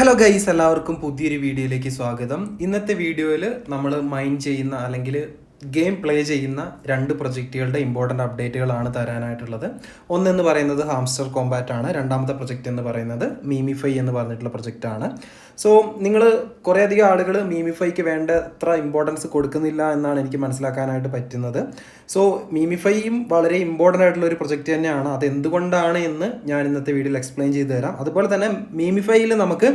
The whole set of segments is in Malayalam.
ഹലോ ഗൈസ്, എല്ലാവർക്കും പുതിയൊരു വീഡിയോയിലേക്ക് സ്വാഗതം. ഇന്നത്തെ വീഡിയോയിൽ നമ്മൾ മൈൻ ചെയ്യുന്ന അല്ലെങ്കിൽ ഗെയിം പ്ലേ ചെയ്യുന്ന രണ്ട് പ്രൊജക്റ്റുകളുടെ ഇമ്പോർട്ടൻ്റ് അപ്ഡേറ്റുകളാണ് തരാനായിട്ടുള്ളത്. ഒന്നെന്ന് പറയുന്നത് ഹാംസ്റ്റർ കോമ്പാറ്റ് ആണ്. രണ്ടാമത്തെ പ്രൊജക്റ്റ് എന്ന് പറയുന്നത് മീമിഫൈ എന്ന് പറഞ്ഞിട്ടുള്ള പ്രൊജക്റ്റാണ്. സോ നിങ്ങൾ കുറേയധികം ആളുകൾ മീമിഫൈക്ക് വേണ്ട അത്ര ഇമ്പോർട്ടൻസ് കൊടുക്കുന്നില്ല എന്നാണ് എനിക്ക് മനസ്സിലാക്കാനായിട്ട് പറ്റുന്നത്. സോ മീമിഫൈയും വളരെ ഇമ്പോർട്ടൻ്റ് ആയിട്ടുള്ള ഒരു പ്രൊജക്റ്റ് തന്നെയാണ്. അത് എന്തുകൊണ്ടാണ് എന്ന് ഞാൻ ഇന്നത്തെ വീഡിയോയിൽ എക്സ്പ്ലെയിൻ ചെയ്തു തരാം. അതുപോലെ തന്നെ മീമിഫൈയിൽ നമുക്ക്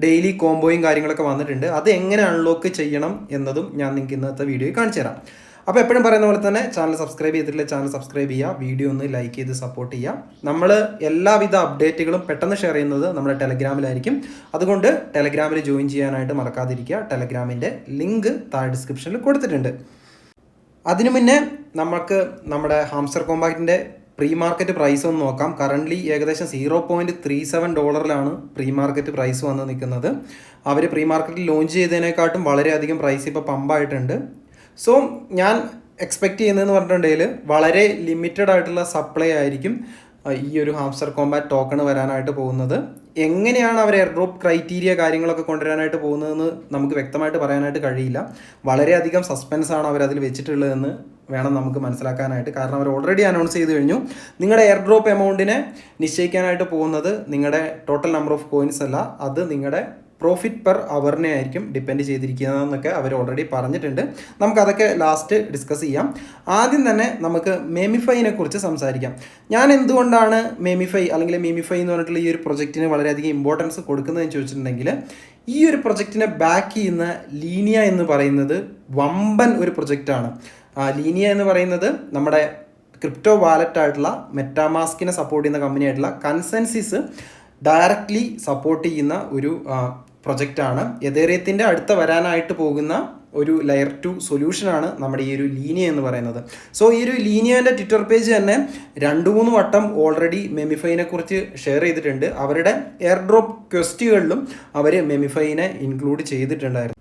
ഡെയിലി കോംബോയും കാര്യങ്ങളൊക്കെ വന്നിട്ടുണ്ട്. അത് എങ്ങനെ അൺലോക്ക് ചെയ്യണം എന്നതും ഞാൻ നിങ്ങൾക്ക് ഇന്നത്തെ വീഡിയോയിൽ കാണിച്ചു തരാം. അപ്പോൾ എപ്പോഴും പറയുന്ന പോലെ തന്നെ ചാനൽ സബ്സ്ക്രൈബ് ചെയ്തിട്ടില്ല, ചാനൽ സബ്സ്ക്രൈബ് ചെയ്യുക, വീഡിയോ ഒന്ന് ലൈക്ക് ചെയ്ത് സപ്പോർട്ട് ചെയ്യുക. നമ്മൾ എല്ലാവിധ അപ്ഡേറ്റുകളും പെട്ടെന്ന് ഷെയർ ചെയ്യുന്നത് നമ്മുടെ ടെലഗ്രാമിലായിരിക്കും. അതുകൊണ്ട് ടെലഗ്രാമിൽ ജോയിൻ ചെയ്യാനായിട്ട് മറക്കാതിരിക്കുക. ടെലഗ്രാമിൻ്റെ ലിങ്ക് താഴെ ഡിസ്ക്രിപ്ഷനിൽ കൊടുത്തിട്ടുണ്ട്. അതിനു മുന്നേ നമുക്ക് നമ്മുടെ ഹാംസ്റ്റർ കോമ്പാക്റ്റിൻ്റെ പ്രീ മാർക്കറ്റ് പ്രൈസ് ഒന്ന് നോക്കാം. കറൻ്റ്ലി ഏകദേശം $0.37 പ്രീ മാർക്കറ്റ് പ്രൈസ് വന്ന് നിൽക്കുന്നത്. അവർ പ്രീ മാർക്കറ്റിൽ ലോഞ്ച് ചെയ്തതിനെക്കാട്ടും വളരെയധികം പ്രൈസ് ഇപ്പോൾ പമ്പായിട്ടുണ്ട്. സോ ഞാൻ എക്സ്പെക്റ്റ് ചെയ്യുന്നതെന്ന് പറഞ്ഞിട്ടുണ്ടെങ്കിൽ വളരെ ലിമിറ്റഡ് ആയിട്ടുള്ള സപ്ലൈ ആയിരിക്കും ഈ ഒരു ഹാംസ്റ്റർ കോമ്പാറ്റ് ടോക്കൺ വരാനായിട്ട് പോകുന്നത്. എങ്ങനെയാണ് അവർ എയർ ഡ്രോപ്പ് ക്രൈറ്റീരിയ കാര്യങ്ങളൊക്കെ കൊണ്ടുവരാനായിട്ട് പോകുന്നതെന്ന് നമുക്ക് വ്യക്തമായിട്ട് പറയാനായിട്ട് കഴിയില്ല. വളരെയധികം സസ്പെൻസാണ് അവരതിൽ വെച്ചിട്ടുള്ളതെന്ന് വേണം നമുക്ക് മനസ്സിലാക്കാനായിട്ട്. കാരണം അവർ ഓൾറെഡി അനൗൺസ് ചെയ്ത് കഴിഞ്ഞു, നിങ്ങളുടെ എയർ ഡ്രോപ്പ് എമൗണ്ടിനെ നിശ്ചയിക്കാനായിട്ട് പോകുന്നത് നിങ്ങളുടെ ടോട്ടൽ നമ്പർ ഓഫ് കോയിൻസ് അല്ല, അത് നിങ്ങളുടെ പ്രോഫിറ്റ് പെർ അവറിനെ ആയിരിക്കും ഡിപ്പെൻഡ് ചെയ്തിരിക്കുന്നതെന്നൊക്കെ അവർ ഓൾറെഡി പറഞ്ഞിട്ടുണ്ട്. നമുക്കതൊക്കെ ലാസ്റ്റ് ഡിസ്കസ് ചെയ്യാം. ആദ്യം തന്നെ നമുക്ക് മേമിഫൈനെ കുറിച്ച് സംസാരിക്കാം. ഞാൻ എന്തുകൊണ്ടാണ് മേമിഫൈ അല്ലെങ്കിൽ മീമിഫൈ എന്ന് പറഞ്ഞിട്ടുള്ള ഈ ഒരു പ്രൊജക്റ്റിന് വളരെയധികം ഇമ്പോർട്ടൻസ് കൊടുക്കുന്നതെന്ന് ചോദിച്ചിട്ടുണ്ടെങ്കിൽ, ഈ ഒരു പ്രൊജക്റ്റിനെ ബാക്ക് ചെയ്യുന്ന ലീനിയ എന്ന് പറയുന്നത് വമ്പൻ ഒരു പ്രൊജക്റ്റാണ്. ലീനിയ എന്ന് പറയുന്നത് നമ്മുടെ ക്രിപ്റ്റോ വാലറ്റ് ആയിട്ടുള്ള മെറ്റാമാസ്കിനെ സപ്പോർട്ട് ചെയ്യുന്ന കമ്പനി ആയിട്ടുള്ള കൺസെൻസിസ് ഡയറക്റ്റ്ലി സപ്പോർട്ട് ചെയ്യുന്ന ഒരു പ്രൊജക്റ്റാണ്. എതേറിയത്തിൻ്റെ അടുത്ത് വരാനായിട്ട് പോകുന്ന ഒരു ലെയർ 2 സൊല്യൂഷനാണ് നമ്മുടെ ഈ ഒരു ലീനിയ എന്ന് പറയുന്നത്. സോ ഈ ഒരു ലീനിയൻ്റെ ട്വിറ്റർ പേജ് തന്നെ 2-3 വട്ടം ഓൾറെഡി മെമിഫൈനെ കുറിച്ച് ഷെയർ ചെയ്തിട്ടുണ്ട്. അവരുടെ എയർ ഡ്രോപ്പ് ക്വസ്റ്റുകളിലും അവർ മെമിഫൈനെ ഇൻക്ലൂഡ് ചെയ്തിട്ടുണ്ടായിരുന്നു.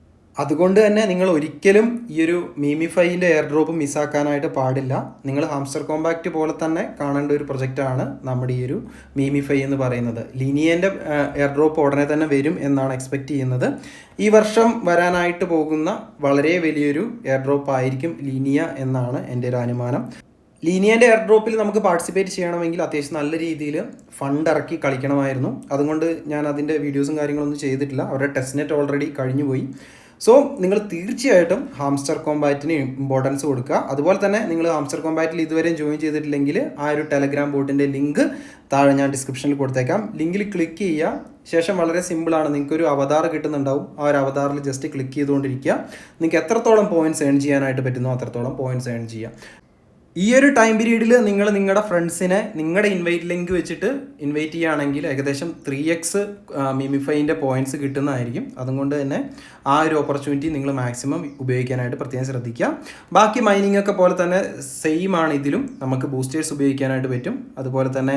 അതുകൊണ്ട് തന്നെ നിങ്ങൾ ഒരിക്കലും ഈ ഒരു മീമിഫൈൻ്റെ എയർ ഡ്രോപ്പ് മിസ്സാക്കാനായിട്ട് പാടില്ല. നിങ്ങൾ ഹാംസ്റ്റർ കോമ്പാക്റ്റ് പോലെ തന്നെ കാണേണ്ട ഒരു പ്രൊജക്റ്റാണ് നമ്മുടെ ഈ ഒരു മീമിഫൈ എന്ന് പറയുന്നത്. ലീനിയൻ്റെ എയർ ഡ്രോപ്പ് ഉടനെ തന്നെ വരും എന്നാണ് എക്സ്പെക്റ്റ് ചെയ്യുന്നത്. ഈ വർഷം വരാനായിട്ട് പോകുന്ന വളരെ വലിയൊരു എയർ ഡ്രോപ്പ് ആയിരിക്കും ലീനിയ എന്നാണ് എൻ്റെ ഒരു അനുമാനം. ലീനിയൻ്റെ എയർ ഡ്രോപ്പിൽ നമുക്ക് പാർട്ടിസിപ്പേറ്റ് ചെയ്യണമെങ്കിൽ അത്യാവശ്യം നല്ല രീതിയിൽ ഫണ്ട് ഇറക്കി കളിക്കണമായിരുന്നു. അതുകൊണ്ട് ഞാൻ അതിൻ്റെ വീഡിയോസും കാര്യങ്ങളൊന്നും ചെയ്തിട്ടില്ല. അവരുടെ ടെസ്റ്റ് നെറ്റ് ഓൾറെഡി കഴിഞ്ഞു പോയി. സോ നിങ്ങൾ തീർച്ചയായിട്ടും ഹാംസ്റ്റർ കോമ്പാറ്റിന് ഇമ്പോർട്ടൻസ് കൊടുക്കുക. അതുപോലെ തന്നെ നിങ്ങൾ ഹാംസ്റ്റർ കോമ്പാറ്റിൽ ഇതുവരെയും ജോയിൻ ചെയ്തിട്ടില്ലെങ്കിൽ ആ ഒരു ടെലഗ്രാം ബോട്ടിൻ്റെ ലിങ്ക് താഴെ ഞാൻ ഡിസ്ക്രിപ്ഷനിൽ കൊടുത്തേക്കാം. ലിങ്കിൽ ക്ലിക്ക് ചെയ്യുക. ശേഷം വളരെ സിമ്പിളാണ്, നിങ്ങൾക്കൊരു അവതാർ കിട്ടുന്നുണ്ടാവും. ആ ഒരു അവതാറിൽ ജസ്റ്റ് ക്ലിക്ക് ചെയ്തുകൊണ്ടിരിക്കുക. നിങ്ങൾക്ക് എത്രത്തോളം പോയിൻറ്റ്സ് ഏൺ ചെയ്യാനായിട്ട് പറ്റുന്നോ അത്രത്തോളം പോയിൻറ്റ്സ് ഏൺ ചെയ്യുക. ഈ ഒരു ടൈം പീരീഡിൽ നിങ്ങൾ നിങ്ങളുടെ ഫ്രണ്ട്സിനെ നിങ്ങളുടെ ഇൻവൈറ്റ് ലിങ്ക് വെച്ചിട്ട് ഇൻവൈറ്റ് ചെയ്യുകയാണെങ്കിൽ ഏകദേശം 3x മീമിഫൈൻ്റെ പോയിൻറ്റ്സ് കിട്ടുന്നതായിരിക്കും. അതുകൊണ്ട് തന്നെ ആ ഒരു ഓപ്പർച്യൂണിറ്റി നിങ്ങൾ മാക്സിമം ഉപയോഗിക്കാനായിട്ട് പ്രത്യേകം ശ്രദ്ധിക്കുക. ബാക്കി മൈനിങ് ഒക്കെ പോലെ തന്നെ സെയിം ആണ്. ഇതിലും നമുക്ക് ബൂസ്റ്റേഴ്സ് ഉപയോഗിക്കാനായിട്ട് പറ്റും. അതുപോലെ തന്നെ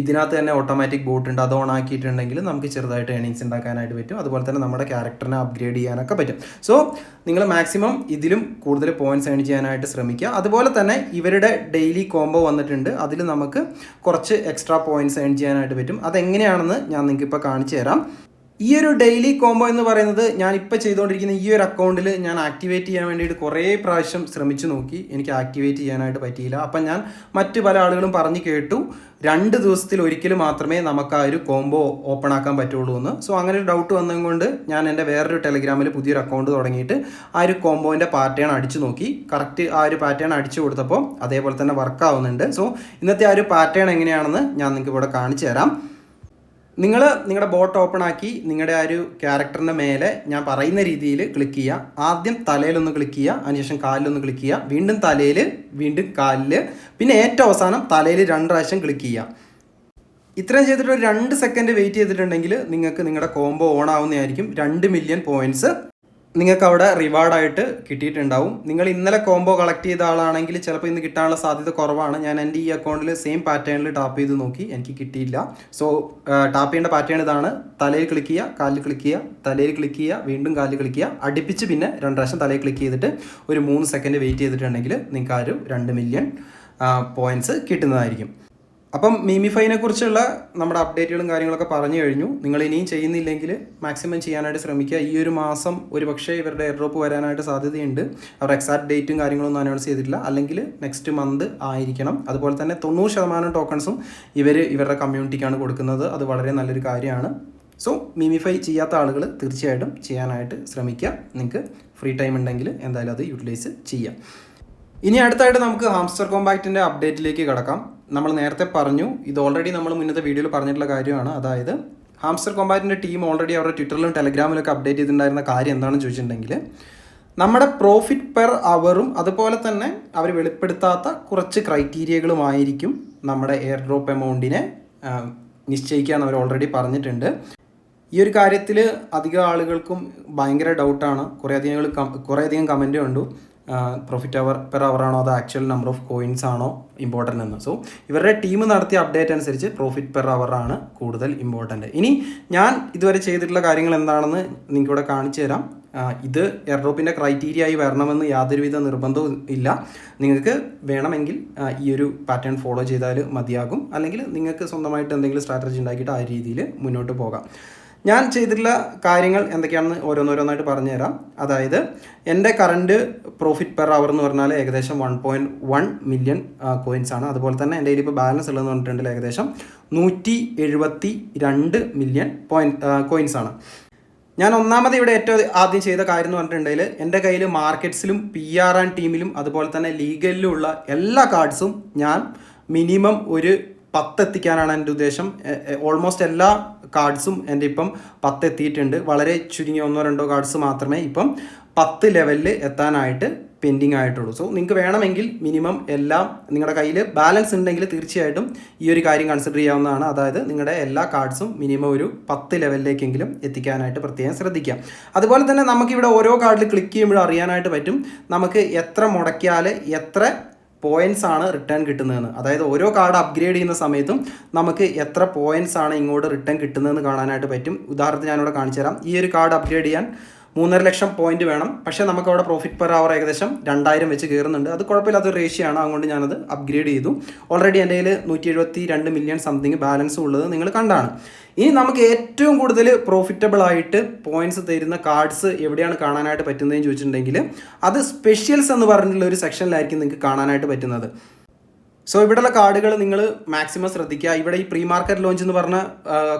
ഇതിനകത്ത് തന്നെ ഓട്ടോമാറ്റിക് ബോട്ട് ഉണ്ട്. അത് ഓൺ ആക്കിയിട്ടുണ്ടെങ്കിൽ നമുക്ക് ചെറുതായിട്ട് ഏണിങ്സ് ഉണ്ടാക്കാനായിട്ട് പറ്റും. അതുപോലെ തന്നെ നമ്മുടെ ക്യാരക്ടറിനെ അപ്ഗ്രേഡ് ചെയ്യാനൊക്കെ പറ്റും. സോ നിങ്ങൾ മാക്സിമം ഇതിലും കൂടുതൽ പോയിൻറ്റ്സ് ഏൺ ചെയ്യാനായിട്ട് ശ്രമിക്കുക. അതുപോലെ തന്നെ ഇവരുടെ ഡെയിലി കോംബോ വന്നിട്ടുണ്ട്. അതിൽ നമുക്ക് കുറച്ച് എക്സ്ട്രാ പോയിൻറ്റ്സ് ഏൺ ചെയ്യാനായിട്ട് പറ്റും. അതെങ്ങനെയാണെന്ന് ഞാൻ നിങ്ങൾക്ക് ഇപ്പോൾ കാണിച്ചു തരാം. ഈ ഒരു ഡെയിലി കോംബോ എന്ന് പറയുന്നത് ഞാനിപ്പോൾ ചെയ്തുകൊണ്ടിരിക്കുന്ന ഈ ഒരു അക്കൗണ്ടിൽ ഞാൻ ആക്ടിവേറ്റ് ചെയ്യാൻ വേണ്ടിയിട്ട് കുറേ പ്രാവശ്യം ശ്രമിച്ചു നോക്കി. എനിക്ക് ആക്ടിവേറ്റ് ചെയ്യാനായിട്ട് പറ്റിയില്ല. അപ്പം ഞാൻ മറ്റു പല ആളുകളും പറഞ്ഞ് കേട്ടു 2 ദിവസത്തിൽ ഒരിക്കൽ മാത്രമേ നമുക്ക് ആ ഒരു കോംബോ ഓപ്പൺ ആക്കാൻ പറ്റുള്ളൂ എന്ന്. സോ അങ്ങനെ ഒരു ഡൗട്ട് വന്നതുകൊണ്ട് ഞാൻ എൻ്റെ വേറൊരു ടെലഗ്രാമിൽ പുതിയൊരു അക്കൗണ്ട് തുടങ്ങിയിട്ട് ആ ഒരു കോംബോൻ്റെ പാറ്റേൺ അടിച്ചു നോക്കി. കറക്റ്റ് ആ ഒരു പാറ്റേൺ അടിച്ചു കൊടുത്തപ്പോൾ അതേപോലെ തന്നെ വർക്ക് ആവുന്നുണ്ട്. സോ ഇന്നത്തെ ആ ഒരു പാറ്റേൺ എങ്ങനെയാണെന്ന് ഞാൻ നിങ്ങൾക്ക് ഇവിടെ കാണിച്ചു തരാം. നിങ്ങൾ നിങ്ങളുടെ ബോട്ട് ഓപ്പൺ ആക്കി നിങ്ങളുടെ ആ ഒരു ക്യാരക്ടറിൻ്റെ മേലെ ഞാൻ പറയുന്ന രീതിയിൽ ക്ലിക്ക് ചെയ്യുക. ആദ്യം തലയിലൊന്ന് ക്ലിക്ക് ചെയ്യുക, അതിനുശേഷം കാലിലൊന്ന് ക്ലിക്ക് ചെയ്യുക, വീണ്ടും തലയിൽ, വീണ്ടും കാലിൽ, പിന്നെ ഏറ്റവും അവസാനം തലയിൽ 2 പ്രാവശ്യം ക്ലിക്ക് ചെയ്യുക. ഇത്രയും ചെയ്തിട്ട് ഒരു 2 സെക്കൻഡ് വെയിറ്റ് ചെയ്തിട്ടുണ്ടെങ്കിൽ നിങ്ങൾക്ക് നിങ്ങളുടെ കോംബോ ഓൺ ആവുന്നതായിരിക്കും. 2 മില്യൺ പോയിൻറ്റ്സ് നിങ്ങൾക്ക് അവിടെ റിവാർഡായിട്ട് കിട്ടിയിട്ടുണ്ടാവും. നിങ്ങൾ ഇന്നലെ കോംബോ കളക്ട് ചെയ്ത ആളാണെങ്കിൽ ചിലപ്പോൾ ഇന്ന് കിട്ടാനുള്ള സാധ്യത കുറവാണ്. ഞാൻ എൻ്റെ ഈ അക്കൗണ്ടിൽ സെയിം പാറ്റേണിൽ ടാപ്പ് ചെയ്ത് നോക്കി, എനിക്ക് കിട്ടിയില്ല. സോ ടാപ്പ് ചെയ്യേണ്ട പാറ്റേൺ ഇതാണ്. തലയിൽ ക്ലിക്ക് ചെയ്യുക, കാലിൽ ക്ലിക്ക് ചെയ്യുക, തലയിൽ ക്ലിക്ക് ചെയ്യുക, വീണ്ടും കാലിൽ ക്ലിക്ക് ചെയ്യുക, അടുപ്പിച്ച് പിന്നെ 2 പ്രാവശ്യം തലയിൽ ക്ലിക്ക് ചെയ്തിട്ട് ഒരു 3 സെക്കൻഡ് വെയിറ്റ് ചെയ്തിട്ടുണ്ടെങ്കിൽ നിങ്ങൾക്ക് ആ ഒരു 2 മില്യൺ പോയിൻറ്റ്സ് കിട്ടുന്നതായിരിക്കും. അപ്പം മീമിഫൈനെ കുറിച്ചുള്ള നമ്മുടെ അപ്ഡേറ്റുകളും കാര്യങ്ങളൊക്കെ പറഞ്ഞു കഴിഞ്ഞു. നിങ്ങൾ ഇനിയും ചെയ്യുന്നില്ലെങ്കിൽ മാക്സിമം ചെയ്യാനായിട്ട് ശ്രമിക്കുക. ഈ ഒരു മാസം ഒരു പക്ഷേ ഇവരുടെ എയർ ഡ്രോപ്പ് വരാനായിട്ട് സാധ്യതയുണ്ട്. അവർ എക്സാക്ട് ഡേറ്റും കാര്യങ്ങളൊന്നും അനൗൺസ് ചെയ്തിട്ടില്ല, അല്ലെങ്കിൽ നെക്സ്റ്റ് മന്ത് ആയിരിക്കണം. അതുപോലെ തന്നെ 90% ടോക്കൺസും ഇവരുടെ കമ്മ്യൂണിറ്റിക്കാണ് കൊടുക്കുന്നത്. അത് വളരെ നല്ലൊരു കാര്യമാണ്. സോ മീമിഫൈ ചെയ്യാത്ത ആളുകൾ തീർച്ചയായിട്ടും ചെയ്യാനായിട്ട് ശ്രമിക്കുക. നിങ്ങൾക്ക് ഫ്രീ ടൈം ഉണ്ടെങ്കിൽ എന്തായാലും അത് യൂട്ടിലൈസ് ചെയ്യാം. ഇനി അടുത്തായിട്ട് നമുക്ക് ഹാംസ്റ്റർ കോമ്പാക്റ്റിൻ്റെ അപ്ഡേറ്റിലേക്ക് കിടക്കാം. നമ്മൾ നേരത്തെ പറഞ്ഞു, ഇത് ഓൾറെഡി നമ്മൾ മുന്നത്തെ വീഡിയോയിൽ പറഞ്ഞിട്ടുള്ള കാര്യമാണ്. അതായത് ഹാംസ്റ്റർ കോമ്പാക്റ്റിൻ്റെ ടീം ഓൾറെഡി അവരുടെ ട്വിറ്ററിലും ടെലഗ്രാമിലൊക്കെ അപ്ഡേറ്റ് ചെയ്തിട്ടുണ്ടായിരുന്ന കാര്യം എന്താണെന്ന് ചോദിച്ചിട്ടുണ്ടെങ്കിൽ, നമ്മുടെ പ്രോഫിറ്റ് പെർ അവറും അതുപോലെ തന്നെ അവർ വെളിപ്പെടുത്താത്ത കുറച്ച് ക്രൈറ്റീരിയകളുമായിരിക്കും നമ്മുടെ എയർ ഡ്രോപ്പ് എമൗണ്ടിനെ നിശ്ചയിക്കാൻ അവർ ഓൾറെഡി പറഞ്ഞിട്ടുണ്ട്. ഈ ഒരു കാര്യത്തിൽ അധികം ആളുകൾക്കും ഭയങ്കര ഡൗട്ടാണ്. കുറേയധികം കമൻറ്റ് കണ്ടു, പ്രോഫിറ്റ് അവർ പെർ അവർ ആണോ അതോ ആക്ച്വൽ നമ്പർ ഓഫ് കോയിൻസ് ആണോ ഇമ്പോർട്ടൻ്റ് എന്ന്. സോ ഇവരുടെ ടീം നടത്തിയ അപ്ഡേറ്റ് അനുസരിച്ച് പ്രോഫിറ്റ് പെർ അവർ ആണ് കൂടുതൽ ഇമ്പോർട്ടൻ്റ്. ഇനി ഞാൻ ഇതുവരെ ചെയ്തിട്ടുള്ള കാര്യങ്ങൾ എന്താണെന്ന് നിങ്ങൾക്ക് ഇവിടെ കാണിച്ചു തരാം. ഇത് എയർ ഡ്രോപ്പിൻ്റെ ക്രൈറ്റീരിയ ആയി വരണമെന്ന് യാതൊരുവിധ നിർബന്ധവും ഇല്ല. നിങ്ങൾക്ക് വേണമെങ്കിൽ ഈ ഒരു പാറ്റേൺ ഫോളോ ചെയ്താൽ മതിയാകും, അല്ലെങ്കിൽ നിങ്ങൾക്ക് സ്വന്തമായിട്ട് എന്തെങ്കിലും സ്ട്രാറ്റജി ഉണ്ടാക്കിയിട്ട് ആ രീതിയിൽ മുന്നോട്ട് പോകാം. ഞാൻ ചെയ്തിട്ടുള്ള കാര്യങ്ങൾ എന്തൊക്കെയാണെന്ന് ഓരോന്നോരോന്നായിട്ട് പറഞ്ഞുതരാം. അതായത് എൻ്റെ കറണ്ട് പ്രോഫിറ്റ് പെർ അവർ എന്ന് പറഞ്ഞാൽ ഏകദേശം 1.1 മില്യൺ കോയിൻസ് ആണ്. അതുപോലെ തന്നെ എൻ്റെ കയ്യിൽ ഇപ്പോൾ ബാലൻസ് ഉള്ളതെന്ന് പറഞ്ഞിട്ടുണ്ടെങ്കിൽ ഏകദേശം 172 മില്യൺ കോയിൻസ് ആണ്. ഞാൻ ഒന്നാമത് ഇവിടെ ഏറ്റവും ആദ്യം ചെയ്ത കാര്യം എന്ന് പറഞ്ഞിട്ടുണ്ടെങ്കിൽ, എൻ്റെ കയ്യിൽ മാർക്കറ്റ്സിലും PR ആൻഡ് ടീമിലും അതുപോലെ തന്നെ ലീഗലിലും ഉള്ള എല്ലാ കാർഡ്സും ഞാൻ മിനിമം ഒരു 10 എത്തിക്കാനാണ് എൻ്റെ ഉദ്ദേശം. ഓൾമോസ്റ്റ് എല്ലാ കാർഡ്സും എൻ്റെ ഇപ്പം 10 എത്തിയിട്ടുണ്ട്. വളരെ ചുരുങ്ങിയ 1-2 കാർഡ്സ് മാത്രമേ ഇപ്പം 10 ലെവലിൽ എത്താനായിട്ട് പെൻഡിങ് ആയിട്ടുള്ളൂ. സോ നിങ്ങൾക്ക് വേണമെങ്കിൽ മിനിമം എല്ലാം നിങ്ങളുടെ കയ്യിൽ ബാലൻസ് ഉണ്ടെങ്കിൽ തീർച്ചയായിട്ടും ഈ ഒരു കാര്യം കൺസിഡർ ചെയ്യാവുന്നതാണ്. അതായത് നിങ്ങളുടെ എല്ലാ കാർഡ്സും മിനിമം ഒരു 10 ലെവലിലേക്കെങ്കിലും എത്തിക്കാനായിട്ട് പ്രത്യേകം ശ്രദ്ധിക്കാം. അതുപോലെ തന്നെ നമുക്കിവിടെ ഓരോ കാർഡിൽ ക്ലിക്ക് ചെയ്യുമ്പോഴും അറിയാനായിട്ട് പറ്റും നമുക്ക് എത്ര മുടക്കിയാൽ എത്ര പോയിൻറ്റ്സ് ആണ് റിട്ടേൺ കിട്ടുന്നതെന്ന്. അതായത് ഓരോ കാർഡ് അപ്ഗ്രേഡ് ചെയ്യുന്ന സമയത്തും നമുക്ക് എത്ര പോയിൻറ്റ്സ് ആണ് ഇങ്ങോട്ട് റിട്ടേൺ കിട്ടുന്നതെന്ന് കാണാനായിട്ട് പറ്റും. ഉദാഹരണത്തിന് ഞാനിവിടെ കാണിച്ചു തരാം. ഈ ഒരു കാർഡ് അപ്ഗ്രേഡ് ചെയ്യാൻ 3.5 ലക്ഷം പോയിന്റ് വേണം. പക്ഷേ നമുക്കവിടെ പ്രോഫിറ്റ് പെർ അവർ ഏകദേശം 2000 വെച്ച് കയറുന്നുണ്ട്. അത് കുഴപ്പമില്ലാത്തൊരു റേഷ്യോ ആണ്. അതുകൊണ്ട് ഞാനത് അപ്ഗ്രേഡ് ചെയ്തു. ഓൾറെഡി എൻ്റെ കയ്യിൽ 172 മില്യൺ സംതിങ് ബാലൻസ് ഉള്ളത് നിങ്ങൾ കണ്ടാണ്. ഇനി നമുക്ക് ഏറ്റവും കൂടുതൽ പ്രോഫിറ്റബിൾ ആയിട്ട് പോയിന്റ്സ് തരുന്ന കാർഡ്സ് എവിടെയാണ് കാണാനായിട്ട് പറ്റുന്നതെന്ന് ചോദിച്ചിട്ടുണ്ടെങ്കിൽ, അത് സ്പെഷ്യൽസ് എന്ന് പറഞ്ഞിട്ടുള്ള ഒരു സെക്ഷനിലായിരിക്കും നിങ്ങൾക്ക് കാണാനായിട്ട് പറ്റുന്നത്. സോ ഇവിടെയുള്ള കാർഡുകൾ നിങ്ങൾ മാക്സിമം ശ്രദ്ധിക്കുക. ഇവിടെ ഈ പ്രീ മാർക്കറ്റ് ലോഞ്ച് എന്ന് പറഞ്ഞ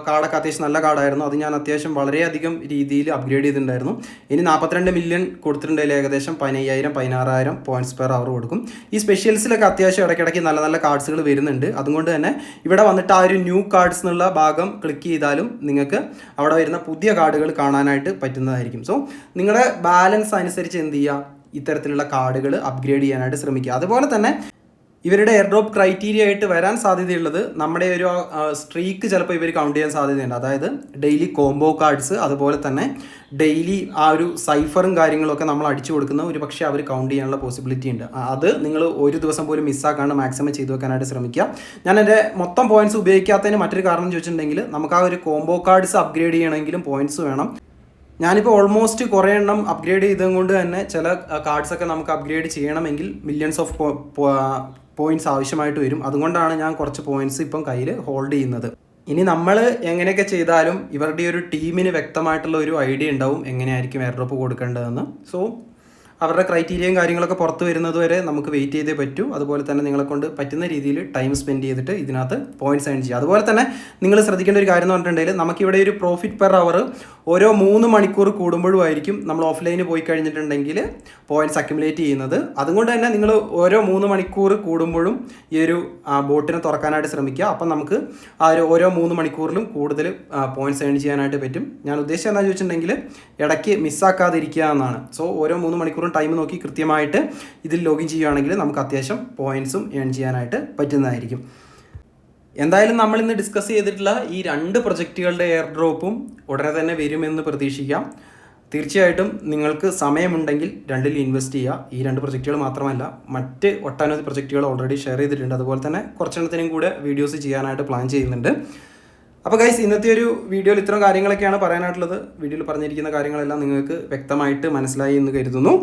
കാർഡൊക്കെ അത്യാവശ്യം നല്ല കാർഡായിരുന്നു. അത് ഞാൻ അത്യാവശ്യം വളരെയധികം രീതിയിൽ അപ്ഗ്രേഡ് ചെയ്തിട്ടുണ്ടായിരുന്നു. ഇനി 42 മില്യൺ കൊടുത്തിട്ടുണ്ടെങ്കിൽ ഏകദേശം 15,000-16,000 പോയിന്റ്സ് പെർ അവർ കൊടുക്കും. ഈ സ്പെഷ്യൽസിലൊക്കെ അത്യാവശ്യം ഇടയ്ക്കിടയ്ക്ക് നല്ല നല്ല കാർഡ്സുകൾ വരുന്നുണ്ട്. അതുകൊണ്ട് തന്നെ ഇവിടെ വന്നിട്ട് ആ ഒരു ന്യൂ കാർഡ്സ് എന്നുള്ള ഭാഗം ക്ലിക്ക് ചെയ്താലും നിങ്ങൾക്ക് അവിടെ വരുന്ന പുതിയ കാർഡുകൾ കാണാനായിട്ട് പറ്റുന്നതായിരിക്കും. സോ നിങ്ങളുടെ ബാലൻസ് അനുസരിച്ച് എന്ത് ചെയ്യുക, ഇത്തരത്തിലുള്ള കാർഡുകൾ അപ്ഗ്രേഡ് ചെയ്യാനായിട്ട് ശ്രമിക്കുക. അതുപോലെ തന്നെ ഇവരുടെ എയർ ഡ്രോപ്പ് ക്രൈറ്റീരിയ ആയിട്ട് വരാൻ സാധ്യതയുള്ളത് നമ്മുടെ ഒരു സ്ട്രീക്ക് ചിലപ്പോൾ ഇവർ കൗണ്ട് ചെയ്യാൻ സാധ്യതയുണ്ട്. അതായത് ഡെയിലി കോംബോ കാർഡ്സ്, അതുപോലെ തന്നെ ഡെയിലി ആ ഒരു സൈഫറും കാര്യങ്ങളൊക്കെ നമ്മൾ അടിച്ചു കൊടുക്കുന്ന ഒരു പക്ഷേ അവർ കൗണ്ട് ചെയ്യാനുള്ള പോസിബിലിറ്റി ഉണ്ട്. അത് നിങ്ങൾ ഒരു ദിവസം പോലും മിസ്സാക്കാണ്ട് മാക്സിമം ചെയ്തു വെക്കാനായിട്ട് ശ്രമിക്കുക. ഞാൻ എൻ്റെ മൊത്തം പോയിന്റ്സ് ഉപയോഗിക്കാത്തതിന് മറ്റൊരു കാരണം ചോദിച്ചിട്ടുണ്ടെങ്കിൽ, നമുക്ക് ആ ഒരു കോംബോ കാർഡ്സ് അപ്ഗ്രേഡ് ചെയ്യണമെങ്കിലും പോയിന്റ്സ് വേണം. ഞാനിപ്പോൾ ഓൾമോസ്റ്റ് കുറേ എണ്ണം അപ്ഗ്രേഡ് ചെയ്തത് കൊണ്ട് തന്നെ ചില കാർഡ്സൊക്കെ നമുക്ക് അപ്ഗ്രേഡ് ചെയ്യണമെങ്കിൽ മില്യൺസ് ഓഫ് പോയിന്റ്സ് ആവശ്യമായിട്ട് വരും. അതുകൊണ്ടാണ് ഞാൻ കുറച്ച് പോയിന്റ്സ് ഇപ്പം കയ്യിൽ ഹോൾഡ് ചെയ്യുന്നത്. ഇനി നമ്മൾ എങ്ങനെയൊക്കെ ചെയ്താലും ഇവരുടെ ഒരു ടീമിന് വ്യക്തമായിട്ടുള്ള ഒരു ഐഡിയ ഉണ്ടാവും എങ്ങനെയായിരിക്കും എയർ ഡ്രോപ്പ് കൊടുക്കേണ്ടതെന്ന്. സോ അവരുടെ ക്രൈറ്റീരിയയും കാര്യങ്ങളൊക്കെ പുറത്ത് വരുന്നത് വരെ നമുക്ക് വെയിറ്റ് ചെയ്തേ പറ്റൂ. അതുപോലെ തന്നെ നിങ്ങളെ കൊണ്ട് പറ്റുന്ന രീതിയിൽ ടൈം സ്പെൻഡ് ചെയ്തിട്ട് ഇതിനകത്ത് പോയിന്റ്സ് ഏൺ ചെയ്യുക. അതുപോലെ തന്നെ നിങ്ങൾ ശ്രദ്ധിക്കേണ്ട ഒരു കാര്യം എന്ന് പറഞ്ഞിട്ടുണ്ടെങ്കിൽ, നമുക്കിവിടെ ഒരു പ്രോഫിറ്റ് പെർ അവർ ഓരോ 3 മണിക്കൂർ കൂടുമ്പോഴും ആയിരിക്കും നമ്മൾ ഓഫ്ലൈന് പോയി കഴിഞ്ഞിട്ടുണ്ടെങ്കിൽ പോയിന്റ്സ് അക്യുമുലേറ്റ് ചെയ്യുന്നത്. അതുകൊണ്ട് തന്നെ നിങ്ങൾ ഓരോ 3 മണിക്കൂർ കൂടുമ്പോഴും ഈ ഒരു ബോട്ടിനെ തുറക്കാനായിട്ട് ശ്രമിക്കുക. അപ്പം നമുക്ക് ആ ഒരു ഓരോ 3 മണിക്കൂറിലും കൂടുതൽ പോയിന്റ്സ് ഏൺ ചെയ്യാനായിട്ട് പറ്റും. ഞാൻ ഉദ്ദേശിച്ചത് എന്താണെന്ന് ചോദിച്ചിട്ടുണ്ടെങ്കിൽ, ഇടയ്ക്ക് മിസ്സാക്കാതിരിക്കുക എന്നാണ്. സോ ഓരോ 3 മണിക്കൂറും ടൈം നോക്കി കൃത്യമായിട്ട് ഇതിൽ ലോഗിൻ ചെയ്യുകയാണെങ്കിൽ നമുക്ക് അത്യാവശ്യം പോയിന്റ്സും ഏൺ ചെയ്യാനായിട്ട് പറ്റുന്നതായിരിക്കും. എന്തായാലും നമ്മൾ ഇന്ന് ഡിസ്കസ് ചെയ്തിട്ടുള്ള ഈ 2 പ്രൊജക്റ്റുകളുടെ എയർ ഡ്രോപ്പും ഉടനെ തന്നെ വരുമെന്ന് പ്രതീക്ഷിക്കാം. തീർച്ചയായിട്ടും നിങ്ങൾക്ക് സമയമുണ്ടെങ്കിൽ 2ൽ ഇൻവെസ്റ്റ് ചെയ്യുക. ഈ 2 പ്രൊജക്റ്റുകൾ മാത്രമല്ല, മറ്റ് ഒട്ടനവധി പ്രൊജക്റ്റുകൾ ഓൾറെഡി ഷെയർ ചെയ്തിട്ടുണ്ട്. അതുപോലെ തന്നെ കുറച്ചെണ്ണത്തിനും കൂടെ വീഡിയോസ് ചെയ്യാനായിട്ട് പ്ലാൻ ചെയ്യുന്നുണ്ട്. അപ്പോൾ ഗൈസ്, ഇന്നത്തെ ഒരു വീഡിയോയിൽ ഇത്തരം കാര്യങ്ങളൊക്കെയാണ് പറയാനായിട്ടുള്ളത്. വീഡിയോയിൽ പറഞ്ഞിരിക്കുന്ന കാര്യങ്ങളെല്ലാം നിങ്ങൾക്ക് വ്യക്തമായിട്ട് മനസ്സിലായി എന്ന് കരുതുന്നു.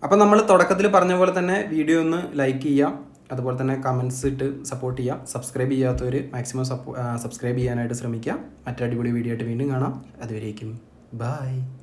അപ്പോൾ നമ്മൾ തുടക്കത്തിൽ പറഞ്ഞ പോലെ തന്നെ വീഡിയോ ഒന്ന് ലൈക്ക് ചെയ്യുക. അതുപോലെ തന്നെ കമൻസ് ഇട്ട് സപ്പോർട്ട് ചെയ്യാം. സബ്സ്ക്രൈബ് ചെയ്യാത്തവർ മാക്സിമം സബ്സ്ക്രൈബ് ചെയ്യാനായിട്ട് ശ്രമിക്കുക. മറ്റൊരു അടിപൊളി വീഡിയോ ആയിട്ട് വീണ്ടും കാണാം. അതുവരേക്കും ബൈ.